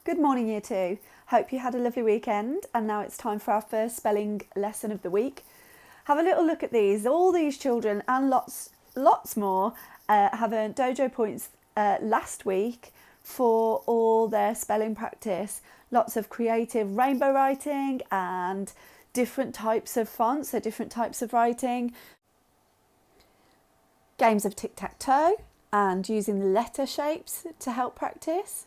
Good morning, Year 2. Hope you had a lovely weekend, and now it's time for our first spelling lesson of the week. Have a little look at these. All these children and lots more have earned dojo points last week for all their spelling practice. Lots of creative rainbow writing and different types of fonts, so different types of writing. Games of tic-tac-toe and using the letter shapes to help practice.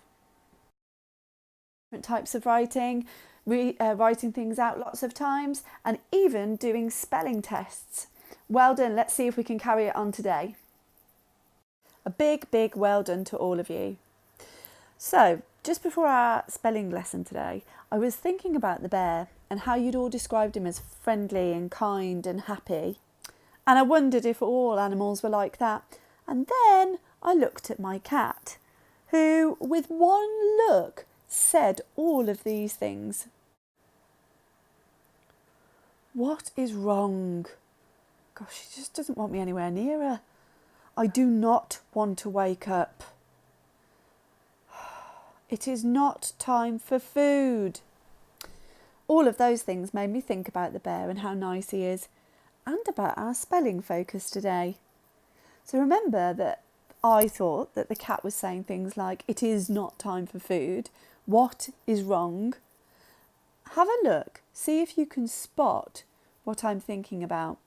Different types of writing, writing things out lots of times, and even doing spelling tests. Well done. Let's see if we can carry it on today. A big well done to all of you. So, just before our spelling lesson today, I was thinking about the bear and how you'd all described him as friendly and kind and happy. And I wondered if all animals were like that. And then I looked at my cat, who, with one look, said all of these things. What is wrong? Gosh, she just doesn't want me anywhere near her. I do not want to wake up. It is not time for food. All of those things made me think about the bear and how nice he is, and about our spelling focus today. So remember that I thought that the cat was saying things like, it is not time for food. What is wrong? Have a look. See if you can spot what I'm thinking about.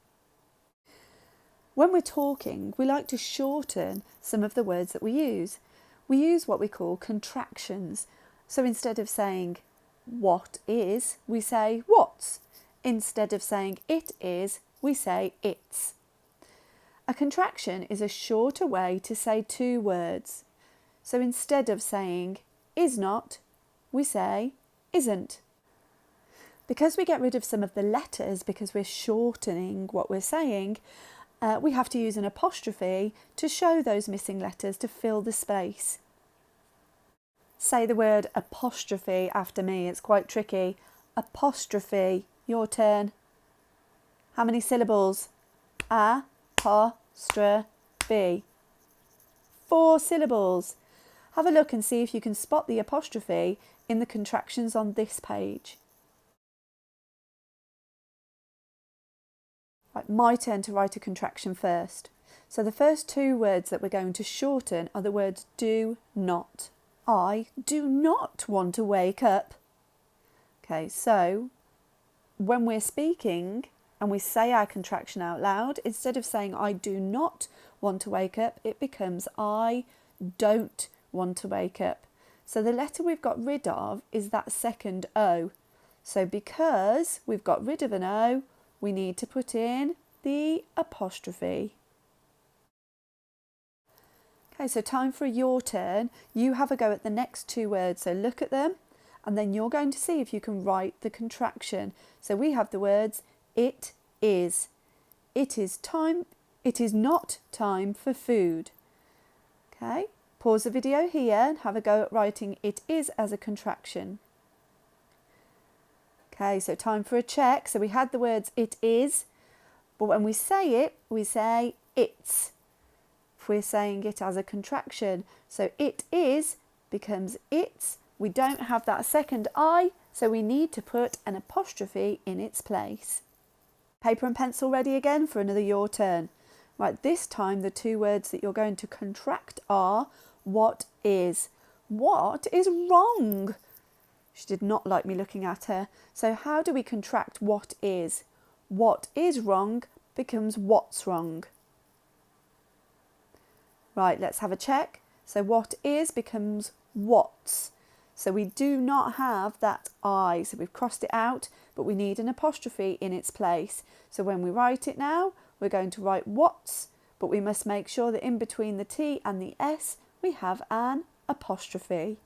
When we're talking, we like to shorten some of the words that we use. We use what we call contractions. So instead of saying what is, we say what's. Instead of saying it is, we say it's. A contraction is a shorter way to say two words. So instead of saying is not, we say isn't. Because we get rid of some of the letters because we're shortening what we're saying, we have to use an apostrophe to show those missing letters to fill the space. Say the word apostrophe after me. It's quite tricky. Apostrophe. Your turn. How many syllables? A-po-stra-phy. 4 syllables. Have a look and see if you can spot the apostrophe in the contractions on this page. Right, my turn to write a contraction first. So the first 2 words that we're going to shorten are the words do not. I do not want to wake up. Okay, so when we're speaking and we say our contraction out loud, instead of saying I do not want to wake up, it becomes I don't want to wake up. So the letter we've got rid of is that second O. So because we've got rid of an O, we need to put in the apostrophe. Okay, so time for your turn. You have a go at the next 2 words. So look at them and then you're going to see if you can write the contraction. So we have the words it is. It is not time for food. Okay. Pause the video here and have a go at writing it is as a contraction. Okay, so time for a check. So we had the words it is, but when we say it, we say it's. If we're saying it as a contraction, so it is becomes it's. We don't have that second I, so we need to put an apostrophe in its place. Paper and pencil ready again for another your turn. Right, this time the 2 words that you're going to contract are what is. What is wrong? She did not like me looking at her. So how do we contract what is? What is wrong becomes what's wrong. Right, let's have a check. So what is becomes what's. So we do not have that I. So we've crossed it out, but we need an apostrophe in its place. So when we write it now, we're going to write what's, but we must make sure that in between the T and the S, we have an apostrophe.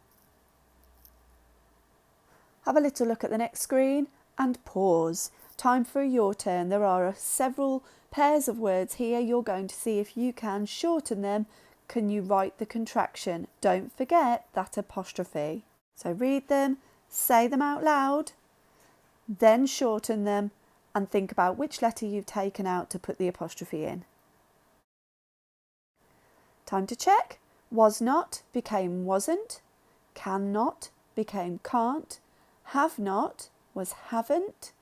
Have a little look at the next screen and pause. Time for your turn. There are several pairs of words here. You're going to see if you can shorten them. Can you write the contraction? Don't forget that apostrophe. So read them, say them out loud, then shorten them and think about which letter you've taken out to put the apostrophe in. Time to check. Was not became wasn't. Cannot became can't. Have not was haven't.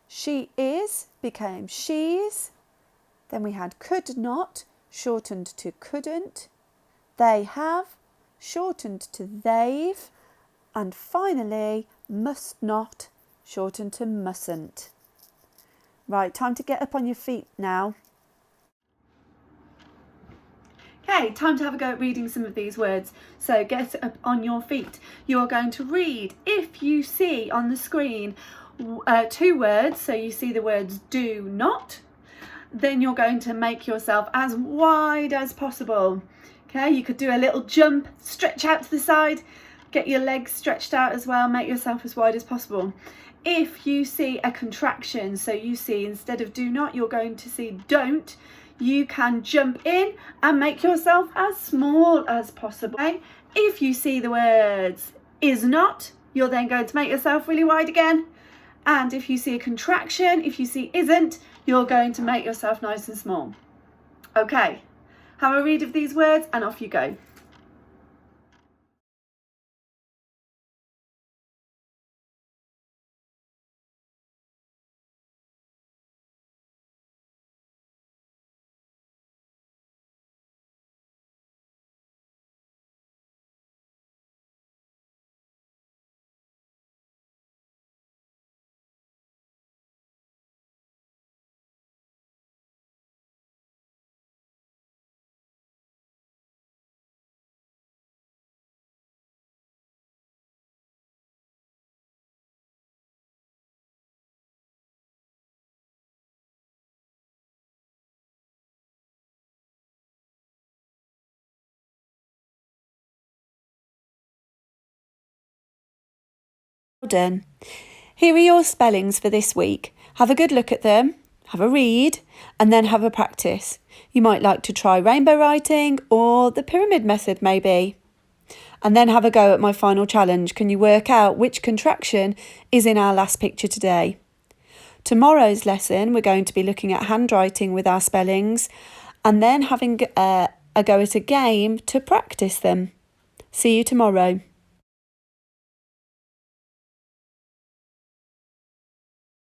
She is became she's. Then we had could not, shortened to couldn't. They have, shortened to they've. And finally, must not, shortened to mustn't. Right, time to get up on your feet now. Okay, time to have a go at reading some of these words. So get up on your feet. You are going to read, if you see on the screen, 2 words. So you see the words do not. Then you're going to make yourself as wide as possible. Okay, you could do a little jump, stretch out to the side, get your legs stretched out as well, make yourself as wide as possible. If you see a contraction, so you see instead of do not, you're going to see don't, you can jump in and make yourself as small as possible. Okay? If you see the words is not, you're then going to make yourself really wide again. And if you see a contraction, if you see isn't, you're going to make yourself nice and small. Okay, have a read of these words and off you go. Well done. Here are your spellings for this week. Have a good look at them, have a read, and then have a practice. You might like to try rainbow writing or the pyramid method maybe. And then have a go at my final challenge. Can you work out which contraction is in our last picture today? Tomorrow's lesson, we're going to be looking at handwriting with our spellings and then having a go at a game to practice them. See you tomorrow.